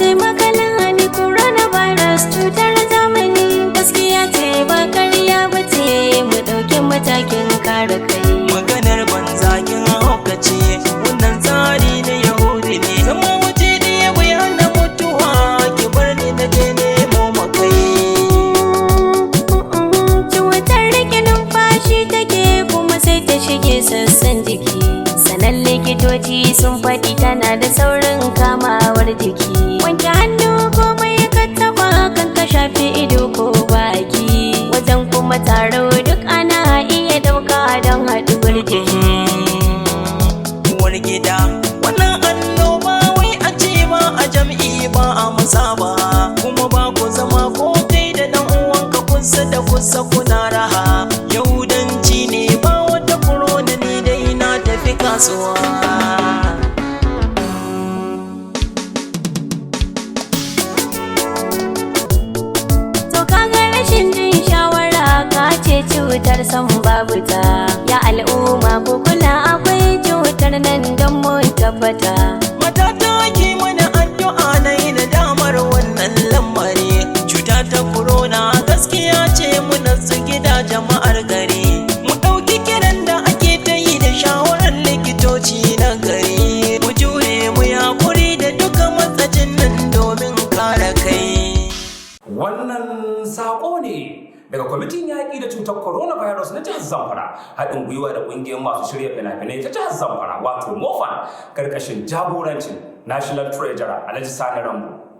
ce makala ne coronavirus cutar zamani gaskiya ce ba ƙarya ba ce mu ɗauki matakin kare kai. Maganar banza kin haukace wannan tsari na Yahudi ne. Zama waje ɗaya bai hana mutuwa ki bar ni na je nemo makai. Cutar rike numfashi take kuma sai ta shige sassan jiki. Sanan likitoci sun faɗi tana da saurin kamawar jiki. Wanke hannu komai ka taɓa kan ka shafi ido ko baki. Wajen kuma taro duk ana iya ɗauka don haɗuwar jiki. Uwar gida wannan annoba wai a ce ba a jam'i ba a musaba. Kuma ba ku zama ko kai da ɗan uwanka kusa da kusa kuna raha. Yahudanci ne ba wata corona ni dai na tafi kasuwa. Cutar san babu ta ya al'umma ko kula akwai cutar nan don mu tabbata. Matata ki mana addu'a na yi nadamar wannan lamari. Cuta ta corona gaskiya ce mu nasu gida jama'ar gari. Mu ɗauki kiran da ake ta yi da shawarar likitoci na gari. Mu jure mu yakuri da duka matsacin nan domin kare kai. Wannan saƙo ne daga kwamitin yaƙi da cutar coronavirus na jihar Zamfara, haɗin gwiwa da ƙungiyar masu shirya fina-finai ta jihar Zamfara wato MOFAN, ƙarƙashin jagorancin National Treasurer Alhaji Sani Rambo.